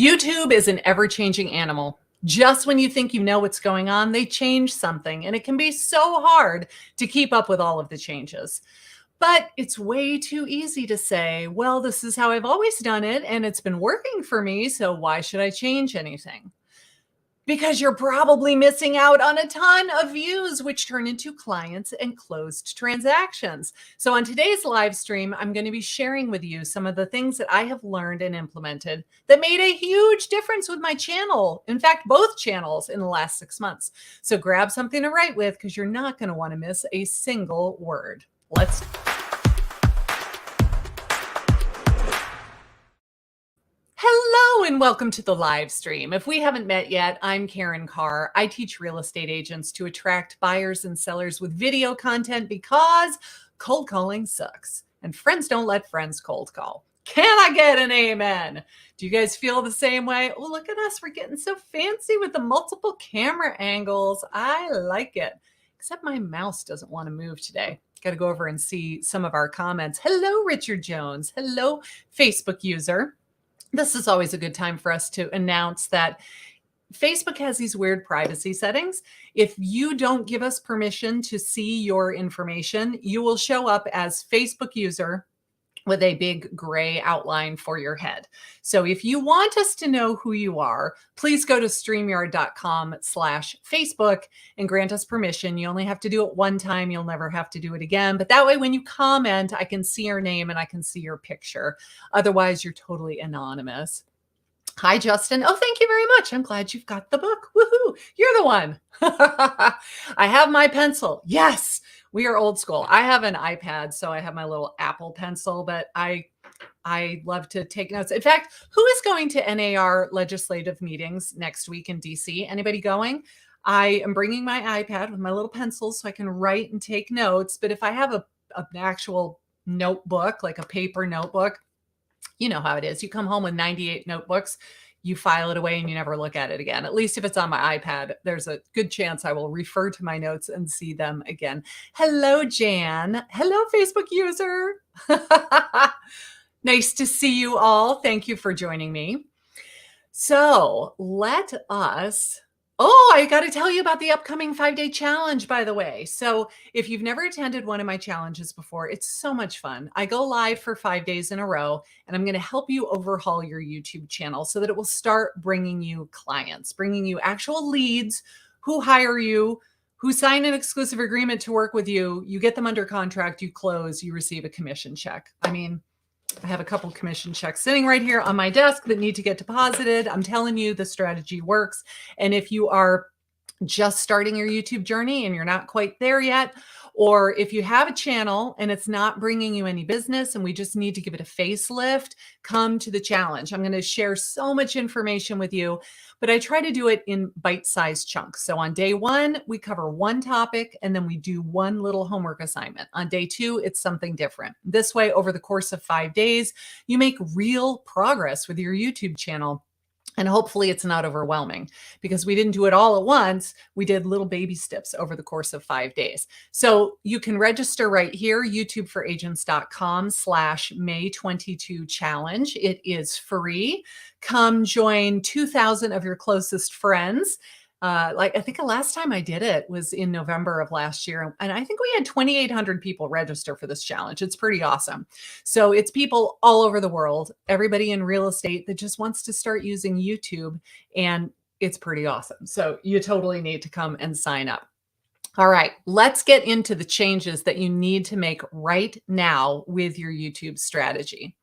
YouTube is an ever-changing animal. Just when you think you know what's going on, they change something, and it can be so hard to keep up with all of the changes. But it's way too easy to say, well, this is how I've always done it, and it's been working for me, so why should I change anything? Because you're probably missing out on a ton of views, which turn into clients and closed transactions. So, on today's live stream, I'm going to be sharing with you some of the things that I have learned and implemented that made a huge difference with my channel. In fact, both channels in the last 6 months. So, grab something to write with because you're not going to want to miss a single word. Let's Hello and welcome to the live stream. If we haven't met yet, I'm Karen Carr. I teach real estate agents to attract buyers and sellers with video content because cold calling sucks and friends don't let friends cold call. Can I get an amen? Do you guys feel the same way? Oh, look at us. We're getting so fancy with the multiple camera angles. I like it. Except my mouse doesn't want to move today. Got to go over and see some of our comments. Hello, Richard Jones. Hello, Facebook user. This is always a good time for us to announce that Facebook has these weird privacy settings. If you don't give us permission to see your information, you will show up as Facebook user with a big gray outline for your head. So if you want us to know who you are, please go to StreamYard.com/Facebook and grant us permission. You only have to do it one time. You'll never have to do it again. But that way, when you comment, I can see your name and I can see your picture. Otherwise, you're totally anonymous. Hi, Justin. Oh, thank you very much. I'm glad you've got the book. Woohoo. You're the one. I have my pencil. Yes, we are old school. I have an iPad, so I have my little Apple pencil, but I love to take notes. In fact, who is going to NAR legislative meetings next week in DC? Anybody going? I am bringing my iPad with my little pencil so I can write and take notes. But if I have an actual notebook, like a paper notebook, you know how it is. You come home with 98 notebooks, you file it away and you never look at it again. At least if it's on my iPad, there's a good chance I will refer to my notes and see them again. Hello, Jan. Hello, Facebook user. Nice to see you all. Thank you for joining me. So I got to tell you about the upcoming 5-day challenge, by the way. So if you've never attended one of my challenges before, it's so much fun. I go live for 5 days in a row, and I'm going to help you overhaul your YouTube channel so that it will start bringing you clients, bringing you actual leads who hire you, who sign an exclusive agreement to work with you. You get them under contract, you close, you receive a commission check. I mean, I have a couple commission checks sitting right here on my desk that need to get deposited. I'm telling you, the strategy works. And if you are just starting your YouTube journey and you're not quite there yet, or if you have a channel and it's not bringing you any business and we just need to give it a facelift, come to the challenge. I'm going to share so much information with you, but I try to do it in bite-sized chunks. So on day 1, we cover one topic and then we do one little homework assignment. On day 2, it's something different. This way, over the course of 5 days, you make real progress with your YouTube channel. And hopefully it's not overwhelming because we didn't do it all at once. We did little baby steps over the course of 5 days. So you can register right here, youtubeforagents.com/May22challenge. It is free. Come join 2,000 of your closest friends. I think the last time I did it was in November of last year. And I think we had 2,800 people register for this challenge. It's pretty awesome. So it's people all over the world, everybody in real estate that just wants to start using YouTube. And it's pretty awesome. So you totally need to come and sign up. All right, let's get into the changes that you need to make right now with your YouTube strategy.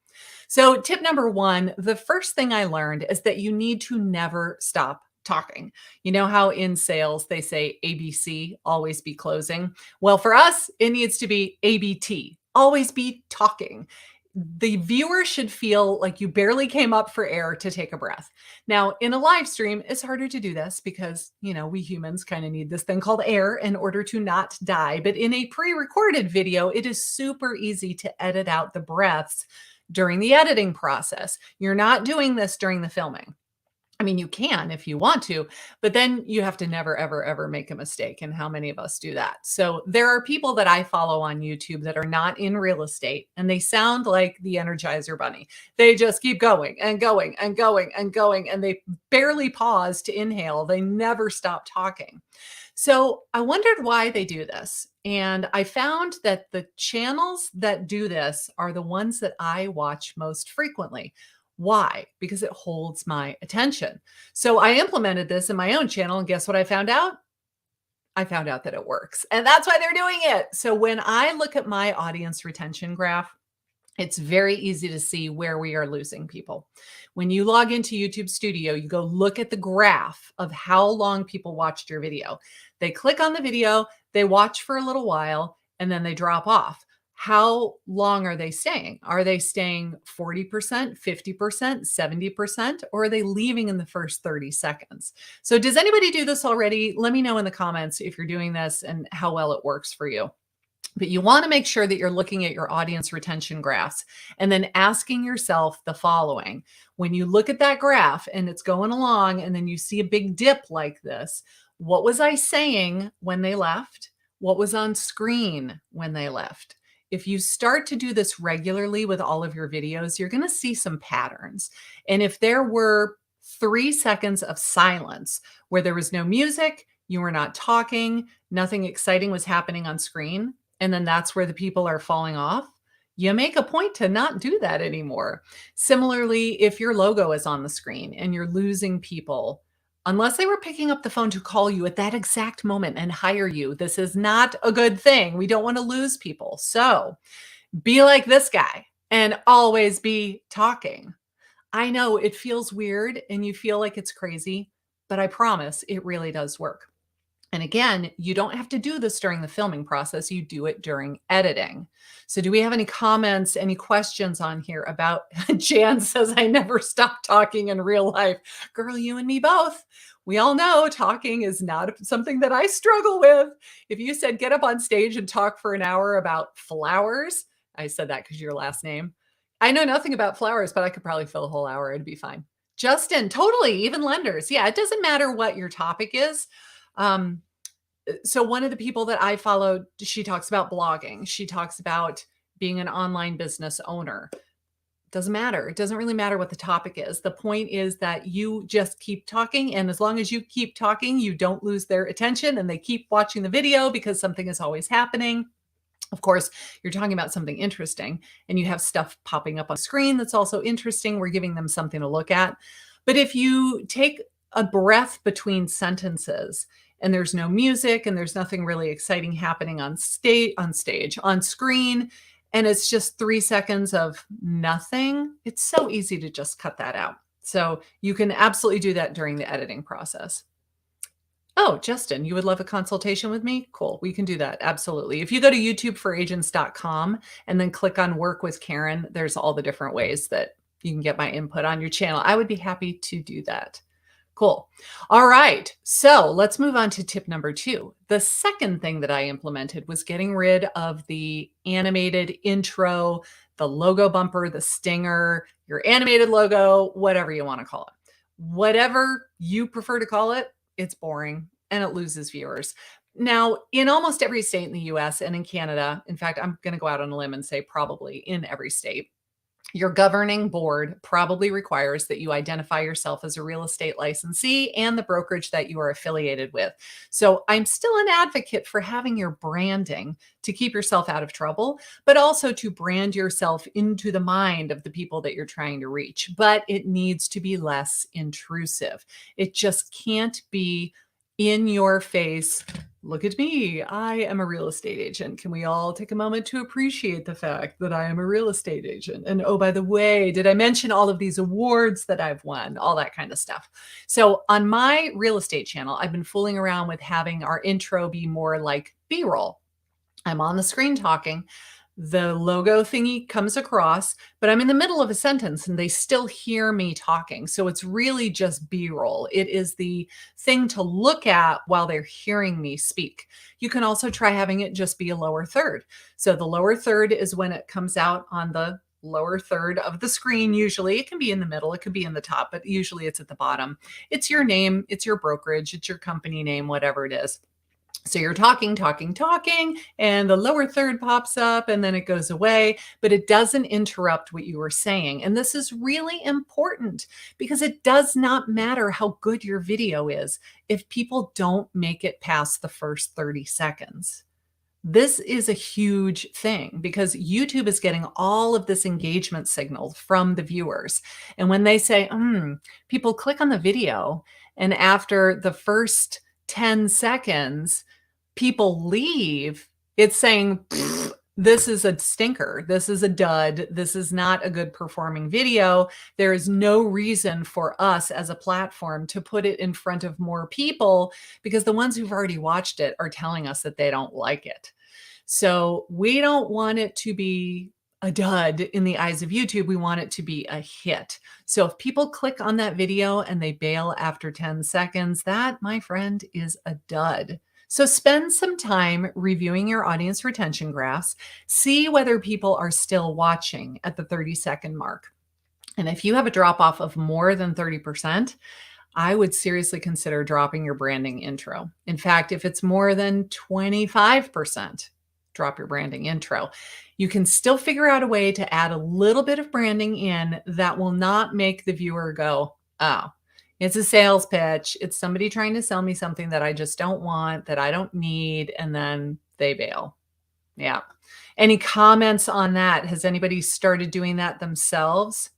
So tip number 1, the first thing I learned is that you need to never stop talking. You know how in sales they say ABC, always be closing? Well, for us, it needs to be ABT, always be talking. The viewer should feel like you barely came up for air to take a breath. Now, in a live stream, it's harder to do this because, we humans kind of need this thing called air in order to not die. But in a pre-recorded video, it is super easy to edit out the breaths during the editing process. You're not doing this during the filming. I mean, you can if you want to, but then you have to never, ever, ever make a mistake. And how many of us do that? So there are people that I follow on YouTube that are not in real estate and they sound like the Energizer Bunny. They just keep going and going and going and going, and they barely pause to inhale. They never stop talking. So I wondered why they do this. And I found that the channels that do this are the ones that I watch most frequently. Why? Because it holds my attention. So I implemented this in my own channel, and guess what I found out? I found out that it works. And that's why they're doing it. So when I look at my audience retention graph, it's very easy to see where we are losing people. When you log into YouTube Studio, you go look at the graph of how long people watched your video. They click on the video, they watch for a little while, and then they drop off. How long are they staying? Are they staying 40%, 50%, 70%, or are they leaving in the first 30 seconds? So does anybody do this already? Let me know in the comments if you're doing this and how well it works for you. But you want to make sure that you're looking at your audience retention graphs and then asking yourself the following. When you look at that graph and it's going along and then you see a big dip like this, what was I saying when they left? What was on screen when they left? If you start to do this regularly with all of your videos, you're going to see some patterns. And if there were 3 seconds of silence where there was no music, you were not talking, nothing exciting was happening on screen, and then that's where the people are falling off, you make a point to not do that anymore. Similarly, if your logo is on the screen and you're losing people, unless they were picking up the phone to call you at that exact moment and hire you, this is not a good thing. We don't want to lose people. So be like this guy and always be talking. I know it feels weird and you feel like it's crazy, but I promise it really does work. And again, you don't have to do this during the filming process. You do it during editing. So do we have any comments, any questions on here about Jan says, I never stop talking in real life. Girl, you and me both. We all know talking is not something that I struggle with. If you said, get up on stage and talk for an hour about flowers, I said that because your last name. I know nothing about flowers, but I could probably fill a whole hour. It'd be fine. Justin, totally. Even lenders. Yeah, it doesn't matter what your topic is. So one of the people that I followed, she talks about blogging. She talks about being an online business owner. Doesn't matter. It doesn't really matter what the topic is. The point is that you just keep talking. And as long as you keep talking, you don't lose their attention and they keep watching the video because something is always happening. Of course, you're talking about something interesting and you have stuff popping up on screen that's also interesting. We're giving them something to look at. But if you take a breath between sentences and there's no music and there's nothing really exciting happening on screen, and it's just 3 seconds of nothing, it's so easy to just cut that out. So you can absolutely do that during the editing process. Oh, Justin, you would love a consultation with me? Cool. We can do that. Absolutely. If you go to youtubeforagents.com and then click on work with Karen, there's all the different ways that you can get my input on your channel. I would be happy to do that. Cool. All right. So let's move on to tip number 2. The second thing that I implemented was getting rid of the animated intro, the logo bumper, the stinger, your animated logo, whatever you want to call it. Whatever you prefer to call it, it's boring and it loses viewers. Now, in almost every state in the US and in Canada, in fact, I'm going to go out on a limb and say probably in every state, your governing board probably requires that you identify yourself as a real estate licensee and the brokerage that you are affiliated with. So I'm still an advocate for having your branding to keep yourself out of trouble, but also to brand yourself into the mind of the people that you're trying to reach. But it needs to be less intrusive. It just can't be in your face. Look at me. I am a real estate agent. Can we all take a moment to appreciate the fact that I am a real estate agent? And oh, by the way, did I mention all of these awards that I've won? All that kind of stuff. So on my real estate channel, I've been fooling around with having our intro be more like B-roll. I'm on the screen talking. The logo thingy comes across, but I'm in the middle of a sentence and they still hear me talking. So it's really just B-roll. It is the thing to look at while they're hearing me speak. You can also try having it just be a lower third. So the lower third is when it comes out on the lower third of the screen. Usually it can be in the middle, it could be in the top, but usually it's at the bottom. It's your name, it's your brokerage, it's your company name, whatever it is. So you're talking, talking, talking, and the lower third pops up and then it goes away, but it doesn't interrupt what you were saying. And this is really important because it does not matter how good your video is if people don't make it past the first 30 seconds. This is a huge thing because YouTube is getting all of this engagement signal from the viewers. And when they say, people click on the video, and after the first 10 seconds, people leave, it's saying, this is a stinker. This is a dud. This is not a good performing video. There is no reason for us as a platform to put it in front of more people because the ones who've already watched it are telling us that they don't like it. So we don't want it to be a dud in the eyes of YouTube. We want it to be a hit. So if people click on that video and they bail after 10 seconds, that, my friend, is a dud. So spend some time reviewing your audience retention graphs, see whether people are still watching at the 30-second mark. And if you have a drop off of more than 30%, I would seriously consider dropping your branding intro. In fact, if it's more than 25%, drop your branding intro. You can still figure out a way to add a little bit of branding in that will not make the viewer go, oh, it's a sales pitch. It's somebody trying to sell me something that I just don't want, that I don't need, and then they bail. Yeah. Any comments on that? Has anybody started doing that themselves?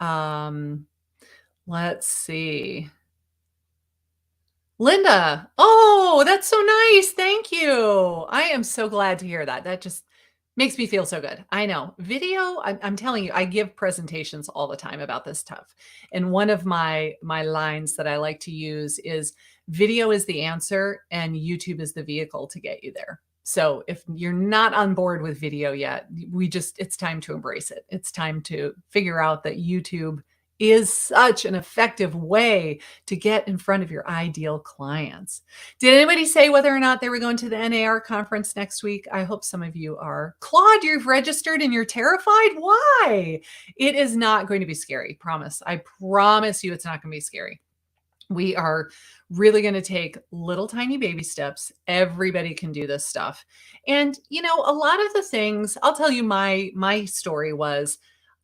Let's see. Linda, oh, that's so nice. Thank you. I am so glad to hear that. That just makes me feel so good. I know. Video, I'm telling you, I give presentations all the time about this stuff. And one of my lines that I like to use is video is the answer and YouTube is the vehicle to get you there. So if you're not on board with video yet, it's time to embrace it. It's time to figure out that YouTube is such an effective way to get in front of your ideal clients. Did anybody say whether or not they were going to the NAR conference next week? I hope some of you are. Claude, you've registered and you're terrified? Why? It is not going to be scary. Promise. I promise you it's not going to be scary. We are really going to take little tiny baby steps. Everybody can do this stuff. And, a lot of the things, I'll tell you my story was,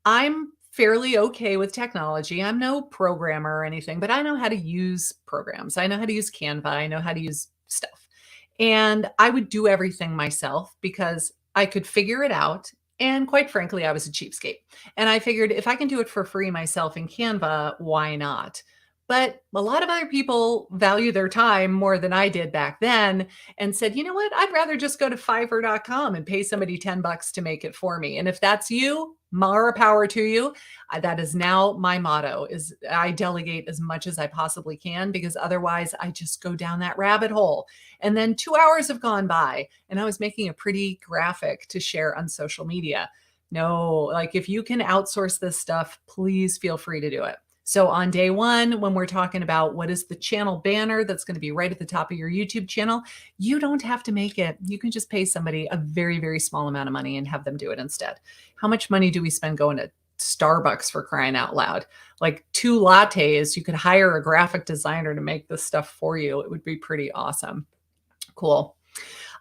I'm fairly okay with technology. I'm no programmer or anything, but I know how to use programs. I know how to use Canva. I know how to use stuff. And I would do everything myself because I could figure it out. And quite frankly, I was a cheapskate. And I figured if I can do it for free myself in Canva, why not? But a lot of other people value their time more than I did back then and said, you know what? I'd rather just go to Fiverr.com and pay somebody $10 to make it for me. And if that's you, more power to you. That is now my motto is I delegate as much as I possibly can because otherwise I just go down that rabbit hole. And then 2 hours have gone by and I was making a pretty graphic to share on social media. No, like if you can outsource this stuff, please feel free to do it. So on day one, when we're talking about what is the channel banner that's going to be right at the top of your YouTube channel, you don't have to make it. You can just pay somebody a very, very small amount of money and have them do it instead. How much money do we spend going to Starbucks for crying out loud? Like 2 lattes, you could hire a graphic designer to make this stuff for you. It would be pretty awesome. Cool.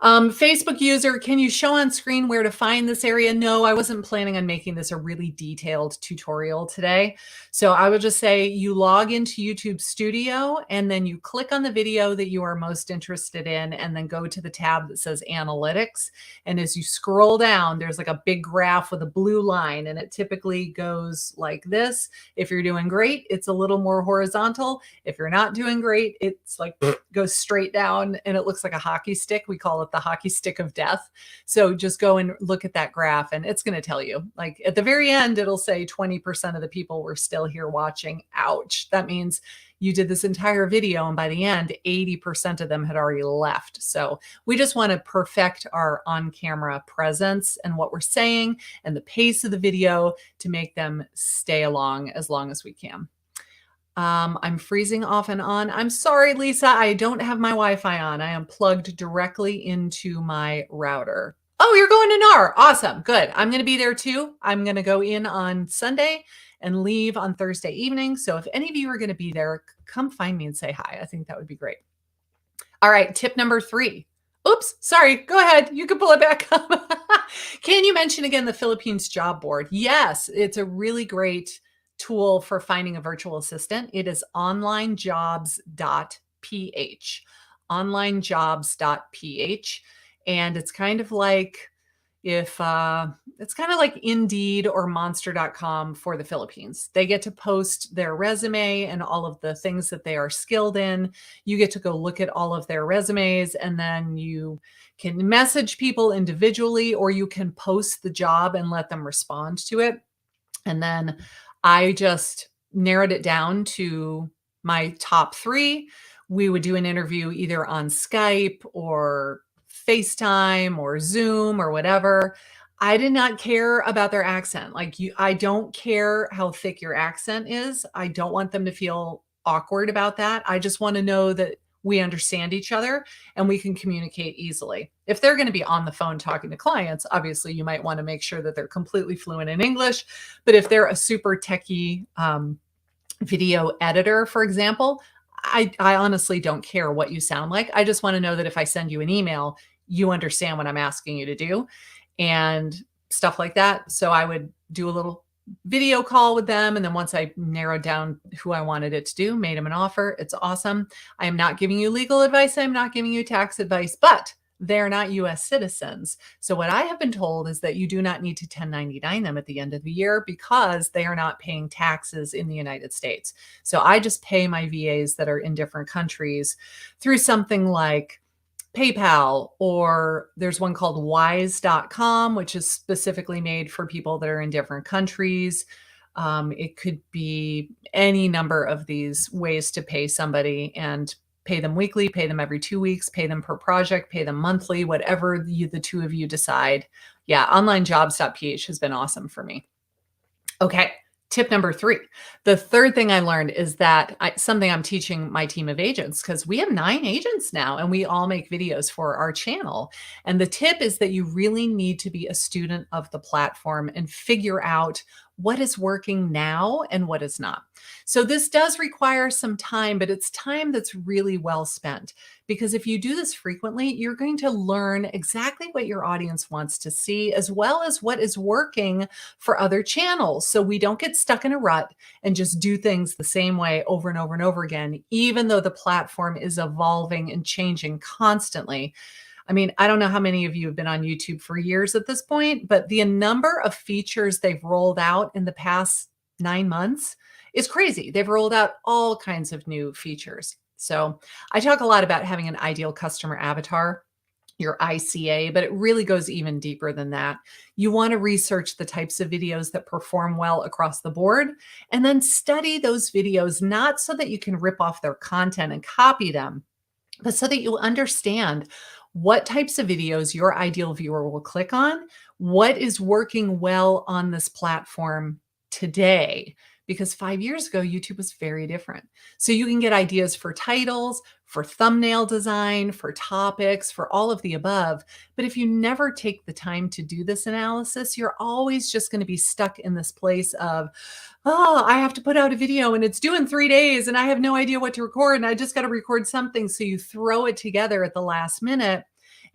Facebook user, can you show on screen where to find this area? No, I wasn't planning on making this a really detailed tutorial today. So I will just say you log into YouTube Studio and then you click on the video that you are most interested in and then go to the tab that says Analytics. And as you scroll down, there's like a big graph with a blue line and it typically goes like this. If you're doing great, it's a little more horizontal. If you're not doing great, it's like goes straight down and it looks like a hockey stick. We call it the hockey stick of death. So just go and look at that graph and it's going to tell you, like at the very end, it'll say 20% of the people were still here watching. Ouch. That means you did this entire video and by the end, 80% of them had already left. So we just want to perfect our on-camera presence and what we're saying and the pace of the video to make them stay along as long as we can. I'm freezing off and on. I'm sorry, Lisa. I don't have my Wi-Fi on. I am plugged directly into my router. Oh, you're going to NAR. Awesome. Good. I'm going to be there too. I'm going to go in on Sunday and leave on Thursday evening. So if any of you are going to be there, come find me and say hi. I think that would be great. All right. Tip number 3. Oops. Sorry. Go ahead. You can pull it back up. Can you mention again the Philippines job board? Yes. It's a really great tool for finding a virtual assistant. It is onlinejobs.ph. Onlinejobs.ph. And it's kind of like if it's kind of like Indeed or monster.com for the Philippines. They get to post their resume and all of the things that they are skilled in. You get to go look at all of their resumes, and then you can message people individually, or you can post the job and let them respond to it. And then I just narrowed it down to my top 3. We would do an interview either on Skype or FaceTime or Zoom or whatever. I did not care about their accent. I don't care how thick your accent is. I don't want them to feel awkward about that. I just want to know that we understand each other and we can communicate easily. If they're going to be on the phone talking to clients, obviously you might want to make sure that they're completely fluent in English. But if they're a super techie video editor, for example, I honestly don't care what you sound like. I just want to know that if I send you an email, you understand what I'm asking you to do and stuff like that. So I would do a little video call with them. And then once I narrowed down who I wanted it to do, made them an offer. It's awesome. I am not giving you legal advice. I'm not giving you tax advice, but they're not US citizens. So what I have been told is that you do not need to 1099 them at the end of the year because they are not paying taxes in the United States. So I just pay my VAs that are in different countries through something like PayPal, or there's one called wise.com, which is specifically made for people that are in different countries. It could be any number of these ways to pay somebody, and pay them weekly, pay them every 2 weeks, pay them per project, pay them monthly, whatever the two of you decide. Yeah, onlinejobs.ph has been awesome for me. Okay. Tip number 3. The third thing I learned is that something I'm teaching my team of agents, because we have 9 agents now and we all make videos for our channel. And the tip is that you really need to be a student of the platform and figure out what is working now and what is not. So this does require some time, but it's time that's really well spent, because if you do this frequently, you're going to learn exactly what your audience wants to see, as well as what is working for other channels. So we don't get stuck in a rut and just do things the same way over and over and over again, even though the platform is evolving and changing constantly. I mean, I don't know how many of you have been on YouTube for years at this point, but the number of features they've rolled out in the past 9 months is crazy. They've rolled out all kinds of new features. So I talk a lot about having an ideal customer avatar, your ICA, but it really goes even deeper than that. You want to research the types of videos that perform well across the board, and then study those videos, not so that you can rip off their content and copy them, but so that you understand what types of videos your ideal viewer will click on, what is working well on this platform today. Because 5 years ago, YouTube was very different. So you can get ideas for titles, for thumbnail design, for topics, for all of the above. But if you never take the time to do this analysis, you're always just going to be stuck in this place of, oh, I have to put out a video and it's due in 3 days and I have no idea what to record and I just got to record something. So you throw it together at the last minute.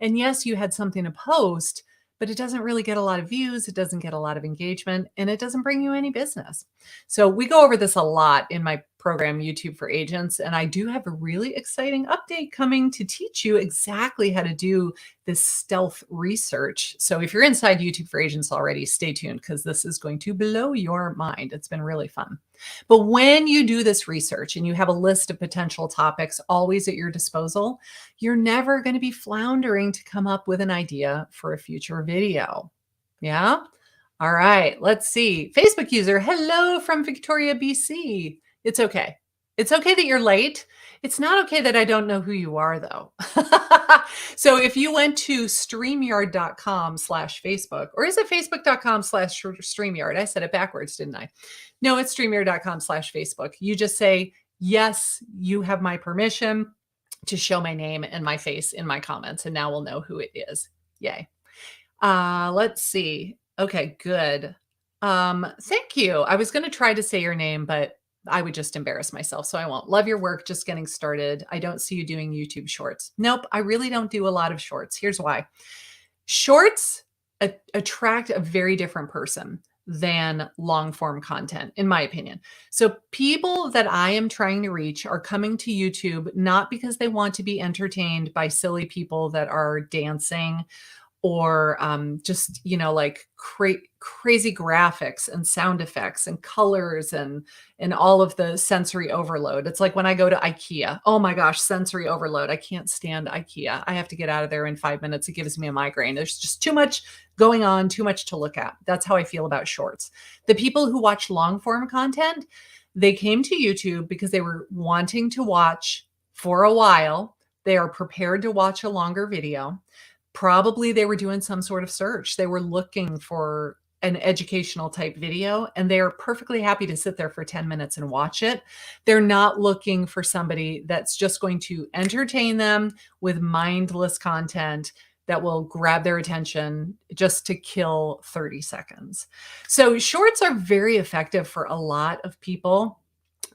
And yes, you had something to post, but it doesn't really get a lot of views. It doesn't get a lot of engagement, and it doesn't bring you any business. So we go over this a lot in my program, YouTube for Agents. And I do have a really exciting update coming to teach you exactly how to do this stealth research. So if you're inside YouTube for Agents already, stay tuned, because this is going to blow your mind. It's been really fun. But when you do this research and you have a list of potential topics always at your disposal, you're never going to be floundering to come up with an idea for a future video. Yeah? All right, let's see. Facebook user, hello from Victoria, BC. It's okay. It's okay that you're late. It's not okay that I don't know who you are, though. So if you went to StreamYard.com/Facebook, or is it Facebook.com/StreamYard? I said it backwards, didn't I? No, it's StreamYard.com/Facebook. You just say, yes, you have my permission to show my name and my face in my comments, and now we'll know who it is. Yay. Let's see. Okay, good. Thank you. I was gonna try to say your name, but I would just embarrass myself, so I won't. Love your work, just getting started. I don't see you doing YouTube shorts. Nope, I really don't do a lot of shorts. Here's why. Shorts attract a very different person than long form content, in my opinion. So, people that I am trying to reach are coming to YouTube not because they want to be entertained by silly people that are dancing or just like crazy graphics and sound effects and colors and all of the sensory overload. It's like when I go to IKEA. Oh my gosh, sensory overload. I can't stand IKEA. I have to get out of there in 5 minutes. It gives me a migraine. There's just too much going on, too much to look at. That's how I feel about shorts. The people who watch long form content, they came to YouTube because they were wanting to watch for a while. They are prepared to watch a longer video. Probably they were doing some sort of search. They were looking for an educational type video, and they are perfectly happy to sit there for 10 minutes and watch it. They're not looking for somebody that's just going to entertain them with mindless content that will grab their attention just to kill 30 seconds. So shorts are very effective for a lot of people.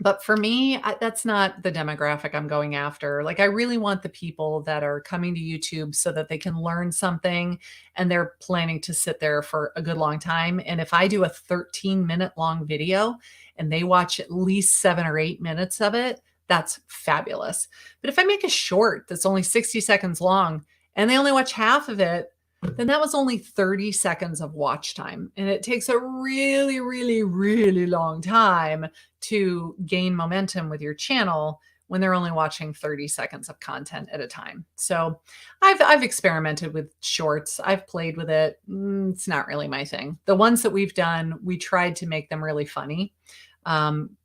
But for me, that's not the demographic I'm going after. Like, I really want the people that are coming to YouTube so that they can learn something and they're planning to sit there for a good long time. And if I do a 13-minute long video and they watch at least 7 or 8 minutes of it, that's fabulous. But if I make a short that's only 60 seconds long and they only watch half of it, then that was only 30 seconds of watch time. And it takes a really, really, really long time to gain momentum with your channel when they're only watching 30 seconds of content at a time. So I've experimented with shorts. I've played with it. It's not really my thing. The ones that we've done, we tried to make them really funny.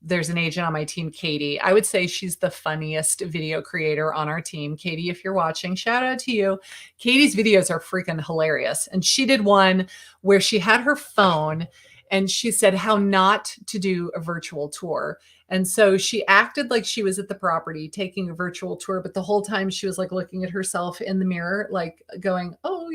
There's an agent on my team, Katie. I would say she's the funniest video creator on our team. Katie, if you're watching, shout out to you. Katie's videos are freaking hilarious. And she did one where she had her phone and she said how not to do a virtual tour. And so she acted like she was at the property taking a virtual tour, but the whole time she was like looking at herself in the mirror, like going, oh,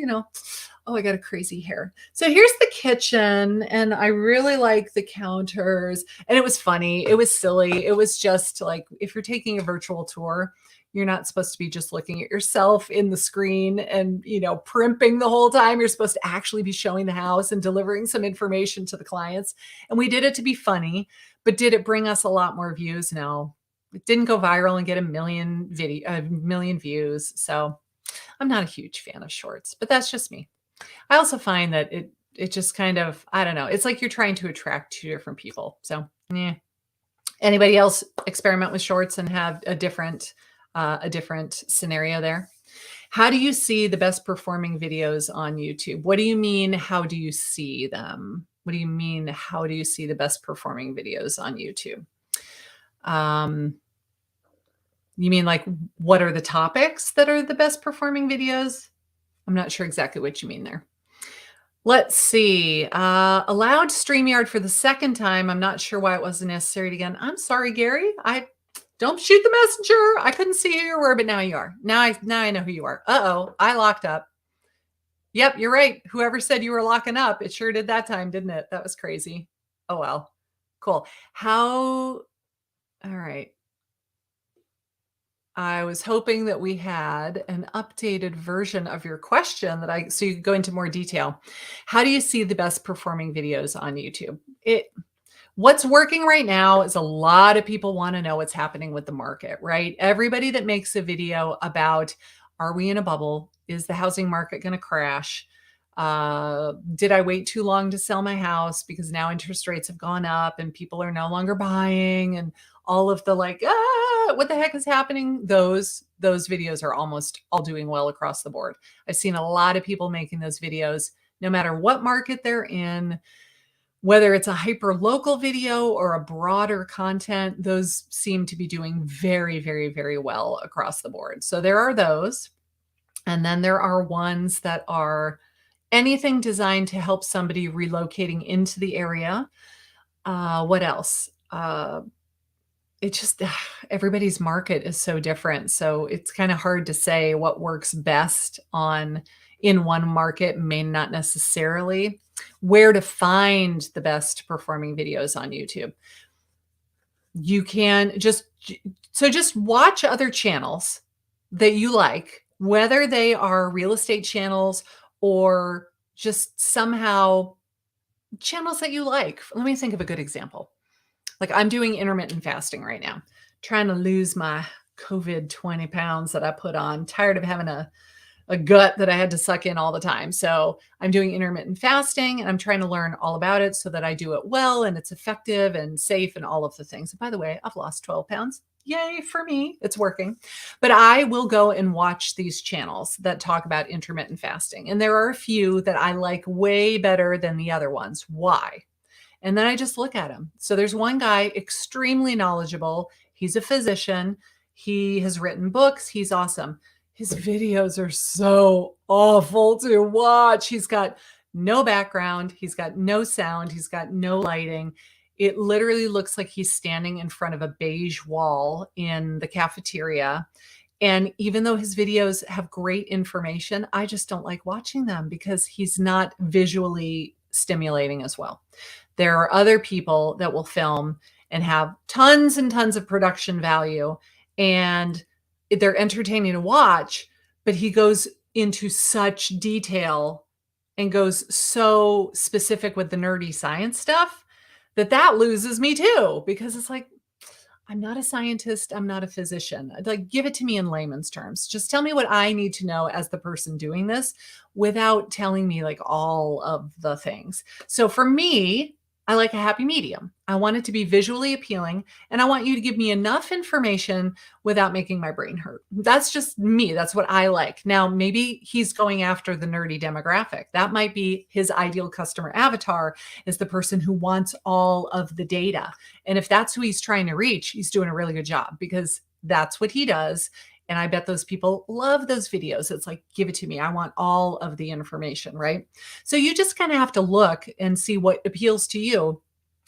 oh, I got a crazy hair. So here's the kitchen, and I really like the counters. And it was funny. It was silly. It was just like, if you're taking a virtual tour, you're not supposed to be just looking at yourself in the screen and, primping the whole time. You're supposed to actually be showing the house and delivering some information to the clients. And we did it to be funny, but did it bring us a lot more views? No, it didn't go viral and get a million views. So I'm not a huge fan of shorts, but that's just me. I also find that it just kind of, I don't know, it's like you're trying to attract two different people. So, yeah. Anybody else experiment with shorts and have a different scenario there? How do you see the best performing videos on YouTube? What do you mean? How do you see them? What do you mean? How do you see the best performing videos on YouTube? You mean like, what are the topics that are the best performing videos? I'm not sure exactly what you mean there. Let's see. Allowed StreamYard for the second time. I'm not sure why it wasn't necessary again. I'm sorry, Gary. I don't shoot the messenger. I couldn't see who you were, but now you are. Now I know who you are. Uh-oh, I locked up. Yep, you're right. Whoever said you were locking up, it sure did that time, didn't it? That was crazy. Oh, well. Cool. All right. I was hoping that we had an updated version of your question so you could go into more detail. How do you see the best performing videos on YouTube? What's working right now is a lot of people want to know what's happening with the market, right? Everybody that makes a video about, are we in a bubble? Is the housing market going to crash? Did I wait too long to sell my house because now interest rates have gone up and people are no longer buying, and all of the like, what the heck is happening? Those videos are almost all doing well across the board. I've seen a lot of people making those videos, no matter what market they're in, whether it's a hyper local video or a broader content, those seem to be doing very, very, very well across the board. So there are those. And then there are ones that are anything designed to help somebody relocating into the area. What else? Everybody's market is so different. So it's kind of hard to say what works best on in one market may not necessarily. Where to find the best performing videos on YouTube. You can just watch other channels that you like, whether they are real estate channels or just somehow channels that you like. Let me think of a good example. Like I'm doing intermittent fasting right now, trying to lose my COVID 20 pounds that I put on, tired of having a gut that I had to suck in all the time. So I'm doing intermittent fasting and I'm trying to learn all about it so that I do it well and it's effective and safe and all of the things. And by the way, I've lost 12 pounds. Yay for me. It's working. But I will go and watch these channels that talk about intermittent fasting. And there are a few that I like way better than the other ones. Why? And then I just look at him. So there's one guy, extremely knowledgeable. He's a physician. He has written books. He's awesome. His videos are so awful to watch. He's got no background. He's got no sound. He's got no lighting. It literally looks like he's standing in front of a beige wall in the cafeteria. And even though his videos have great information, I just don't like watching them because he's not visually stimulating as well. There are other people that will film and have tons and tons of production value, and they're entertaining to watch, but he goes into such detail and goes so specific with the nerdy science stuff that loses me too, because it's like, I'm not a scientist. I'm not a physician. Like, give it to me in layman's terms. Just tell me what I need to know as the person doing this without telling me like all of the things. So for me, I like a happy medium. I want it to be visually appealing, and I want you to give me enough information without making my brain hurt. That's just me. That's what I like. Now, maybe he's going after the nerdy demographic. That might be his ideal customer avatar, is the person who wants all of the data. And if that's who he's trying to reach, he's doing a really good job, because that's what he does. And I bet those people love those videos. It's like, give it to me. I want all of the information, right? So you just kind of have to look and see what appeals to you.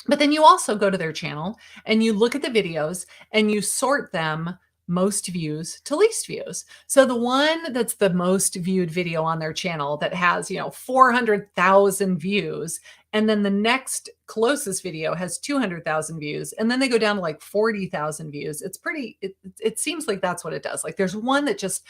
But then you also go to their channel and you look at the videos and you sort them most views to least views. So the one that's the most viewed video on their channel that has, 400,000 views, and then the next closest video has 200,000 views, and then they go down to like 40,000 views. It seems like that's what it does. Like there's one that just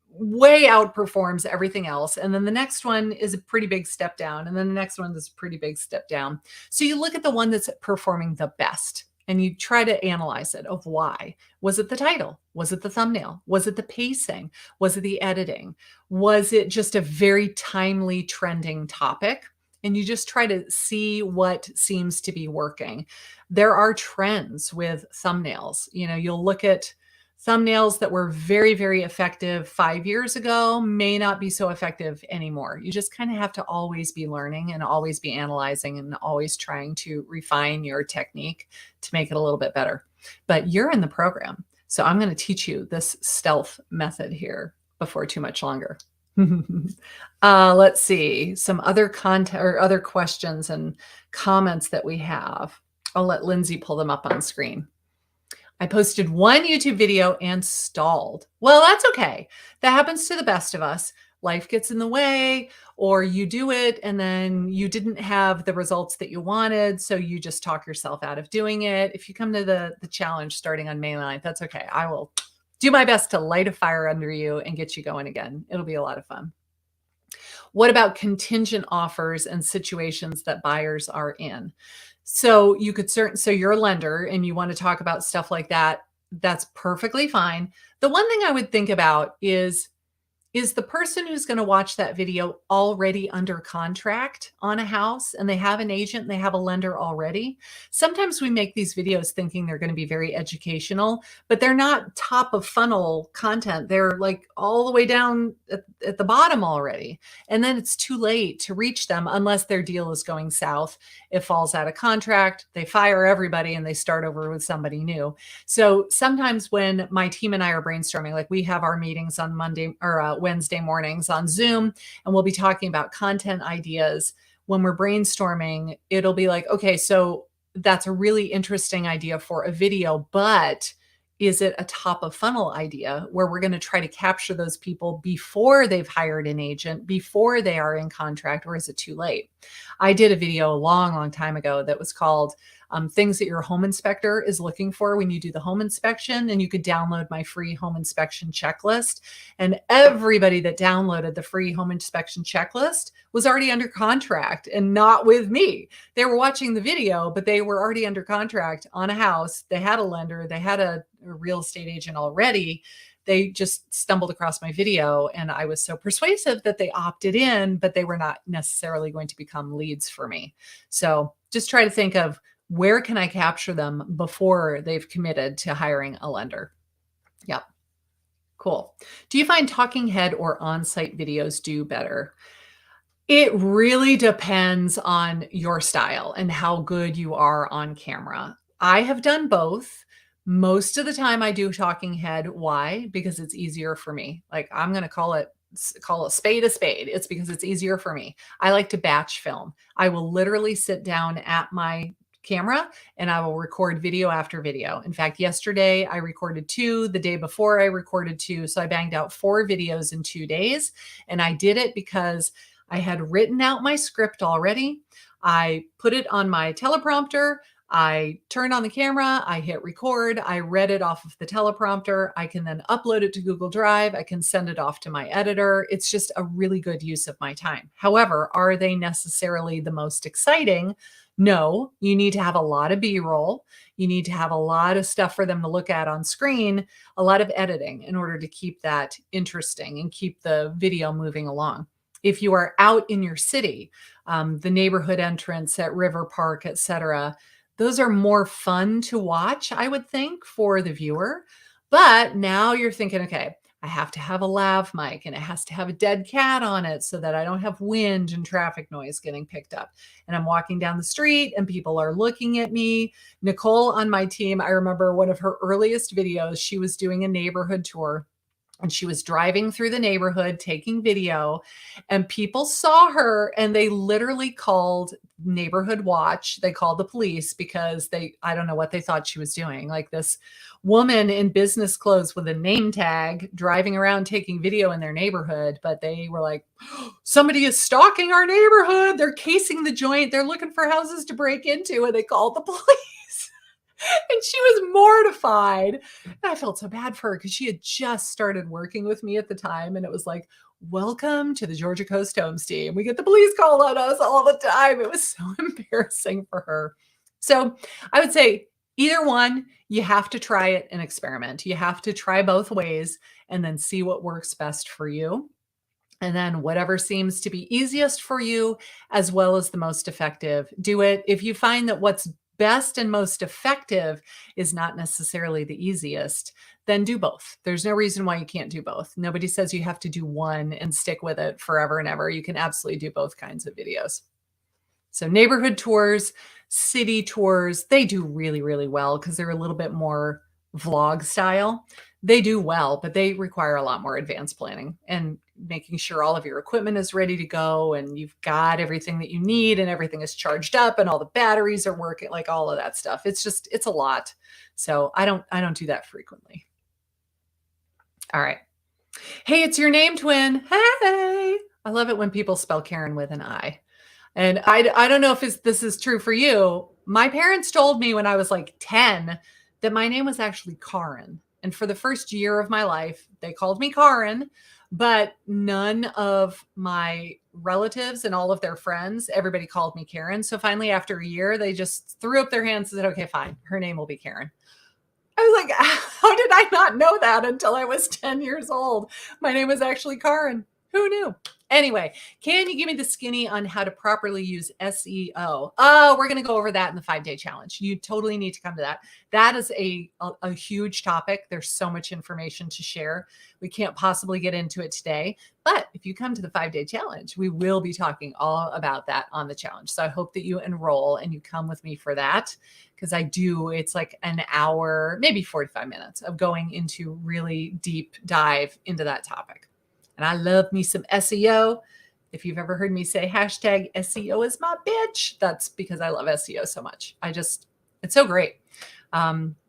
way outperforms everything else. And then the next one is a pretty big step down. And then the next one is a pretty big step down. So you look at the one that's performing the best and you try to analyze it of why. Was it the title? Was it the thumbnail? Was it the pacing? Was it the editing? Was it just a very timely trending topic? And you just try to see what seems to be working. There are trends with thumbnails. You'll look at thumbnails that were very, very effective 5 years ago may not be so effective anymore. You just kind of have to always be learning and always be analyzing and always trying to refine your technique to make it a little bit better. But you're in the program. So I'm going to teach you this stealth method here before too much longer. Let's see some other content or other questions and comments that we have. I'll let Lindsay pull them up on screen. I posted one YouTube video and stalled. Well, that's okay. That happens to the best of us. Life gets in the way, or you do it and then you didn't have the results that you wanted, so you just talk yourself out of doing it. If you come to the challenge starting on May 9th, that's okay. I will do my best to light a fire under you and get you going again. It'll be a lot of fun. What about contingent offers and situations that buyers are in? So you could so you're a lender and you want to talk about stuff like that. That's perfectly fine. The one thing I would think about is the person who's going to watch that video already under contract on a house, and they have an agent and they have a lender already? Sometimes we make these videos thinking they're going to be very educational, but they're not top of funnel content. They're like all the way down at the bottom already. And then it's too late to reach them unless their deal is going south. It falls out of contract, they fire everybody and they start over with somebody new. So sometimes when my team and I are brainstorming, like we have our meetings on Monday or Wednesday mornings on Zoom, and we'll be talking about content ideas. When we're brainstorming, it'll be like, okay, so that's a really interesting idea for a video, but is it a top of funnel idea where we're going to try to capture those people before they've hired an agent, before they are in contract, or is it too late? I did a video a long, long time ago that was called things that your home inspector is looking for when you do the home inspection. And you could download my free home inspection checklist. And everybody that downloaded the free home inspection checklist was already under contract and not with me. They were watching the video, but they were already under contract on a house. They had a lender, they had a real estate agent already. They just stumbled across my video and I was so persuasive that they opted in, but they were not necessarily going to become leads for me. So just try to think of, where can I capture them before they've committed to hiring a lender? Yep. Cool. Do you find talking head or on-site videos do better? It really depends on your style and how good you are on camera. I have done both. Most of the time I do talking head. Why? Because it's easier for me. Like, I'm going to call a spade a spade. It's because it's easier for me. I like to batch film. I will literally sit down at my camera and I will record video after video. In fact, yesterday I recorded 2, the day before I recorded 2. So I banged out 4 videos in 2 days. And I did it because I had written out my script already. I put it on my teleprompter. I turned on the camera, I hit record, I read it off of the teleprompter. I can then upload it to Google Drive. I can send it off to my editor. It's just a really good use of my time. However, are they necessarily the most exciting? No, you need to have a lot of B-roll. You need to have a lot of stuff for them to look at on screen, a lot of editing in order to keep that interesting and keep the video moving along. If you are out in your city, the neighborhood entrance at River Park, etc., those are more fun to watch, I would think, for the viewer. But now you're thinking, okay, I have to have a lav mic and it has to have a dead cat on it so that I don't have wind and traffic noise getting picked up. And I'm walking down the street and people are looking at me. Nicole on my team, I remember one of her earliest videos, she was doing a neighborhood tour. And she was driving through the neighborhood taking video, and people saw her and they literally called neighborhood watch. They called the police because I don't know what they thought she was doing. Like, this woman in business clothes with a name tag driving around taking video in their neighborhood. But they were like, somebody is stalking our neighborhood. They're casing the joint. They're looking for houses to break into. And they called the police. And she was mortified. And I felt so bad for her because she had just started working with me at the time. And it was like, welcome to the Georgia Coast Homes team. We get the police call on us all the time. It was so embarrassing for her. So I would say either one, you have to try it and experiment. You have to try both ways and then see what works best for you. And then whatever seems to be easiest for you, as well as the most effective, do it. If you find that what's best and most effective is not necessarily the easiest, then do both. There's no reason why you can't do both. Nobody says you have to do one and stick with it forever and ever. You can absolutely do both kinds of videos. So neighborhood tours, city tours, they do really, really well because they're a little bit more vlog style. They do well, but they require a lot more advanced planning and making sure all of your equipment is ready to go and you've got everything that you need and everything is charged up and all the batteries are working, like all of that stuff. It's a lot. So I don't do that frequently. All right. Hey, it's your name twin. Hey, I love it when people spell Karen with an I. And I don't know if this is true for you. My parents told me when I was like 10 that my name was actually Karen. And for the first year of my life, they called me Karen, but none of my relatives and all of their friends, everybody called me Karen. So finally, after a year, they just threw up their hands and said, okay, fine, her name will be Karen. I was like, how did I not know that until I was 10 years old? My name was actually Karen. Who knew? Anyway, can you give me the skinny on how to properly use SEO? Oh, we're going to go over that in the 5-day challenge. You totally need to come to that. That is a huge topic. There's so much information to share. We can't possibly get into it today. But if you come to the 5-day challenge, we will be talking all about that on the challenge. So I hope that you enroll and you come with me for that, because it's like an hour, maybe 45 minutes of going into really deep dive into that topic. And I love me some SEO. If you've ever heard me say hashtag SEO is my bitch, that's because I love SEO so much. It's so great.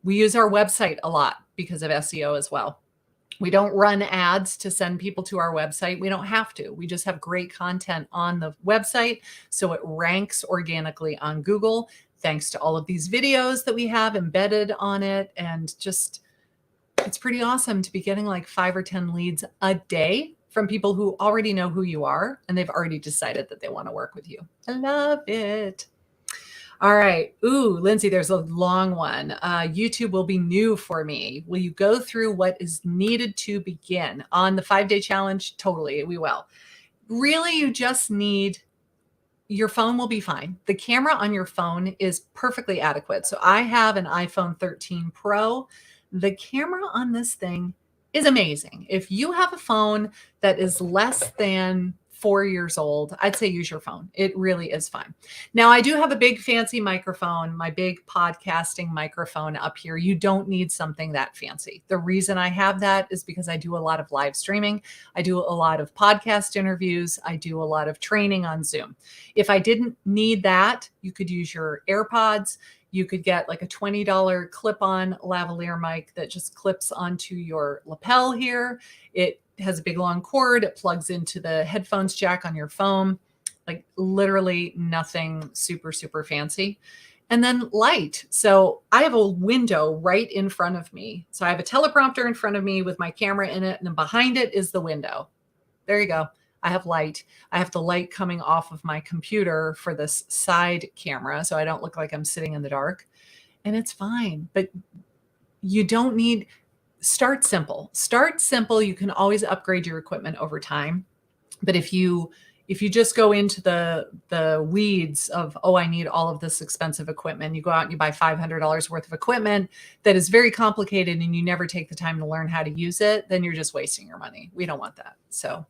We use our website a lot because of SEO as well. We don't run ads to send people to our website. We don't have to. We just have great content on the website, so it ranks organically on Google, thanks to all of these videos that we have embedded on it. And just, it's pretty awesome to be getting like 5 or 10 leads a day from people who already know who you are and they've already decided that they want to work with you. I love it. All right. Ooh, Lindsay, there's a long one. YouTube will be new for me. Will you go through what is needed to begin on the 5-day challenge? Totally, we will. Really, you just need, your phone will be fine. The camera on your phone is perfectly adequate. So I have an iPhone 13 Pro. The camera on this thing is amazing. If you have a phone that is less than 4 years old, I'd say use your phone. It really is fine. Now, I do have a big fancy microphone, my big podcasting microphone up here. You don't need something that fancy. The reason I have that is because I do a lot of live streaming. I do a lot of podcast interviews. I do a lot of training on Zoom. If I didn't need that, you could use your AirPods. You could get like a $20 clip-on lavalier mic that just clips onto your lapel here. It has a big long cord. It plugs into the headphones jack on your phone. Like literally nothing super, super fancy. And then light. So I have a window right in front of me. So I have a teleprompter in front of me with my camera in it, and then behind it is the window. There you go. I have light. I have the light coming off of my computer for this side camera, so I don't look like I'm sitting in the dark. And it's fine. But you don't need, start simple. Start simple. You can always upgrade your equipment over time. But if you just go into the weeds of, oh, I need all of this expensive equipment, you go out and you buy $500 worth of equipment that is very complicated and you never take the time to learn how to use it, then you're just wasting your money. We don't want that. So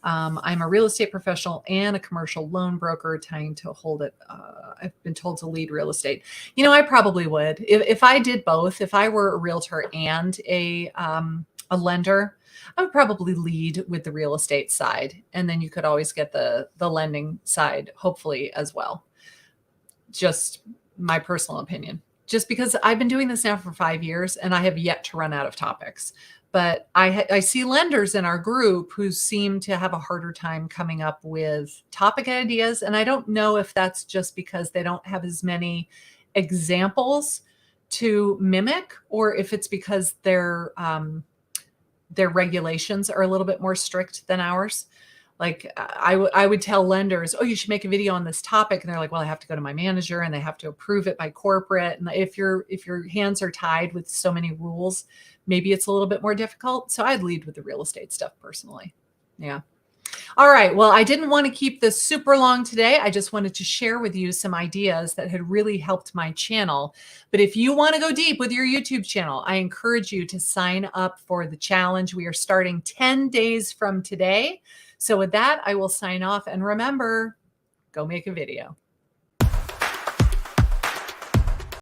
I'm a real estate professional and a commercial loan broker trying to hold it. I've been told to lead real estate. You know, I probably would. If I did both, if I were a realtor and a lender, I would probably lead with the real estate side. And then you could always get the lending side, hopefully, as well. Just my personal opinion. Just because I've been doing this now for 5 years and I have yet to run out of topics. But I see lenders in our group who seem to have a harder time coming up with topic ideas. And I don't know if that's just because they don't have as many examples to mimic, or if it's because their regulations are a little bit more strict than ours. Like I would tell lenders, oh, you should make a video on this topic. And they're like, well, I have to go to my manager and they have to approve it by corporate. And if your hands are tied with so many rules, maybe it's a little bit more difficult. So I'd lead with the real estate stuff personally. Yeah. All right. Well, I didn't want to keep this super long today. I just wanted to share with you some ideas that had really helped my channel. But if you want to go deep with your YouTube channel, I encourage you to sign up for the challenge. We are starting 10 days from today. So with that, I will sign off. And remember, go make a video.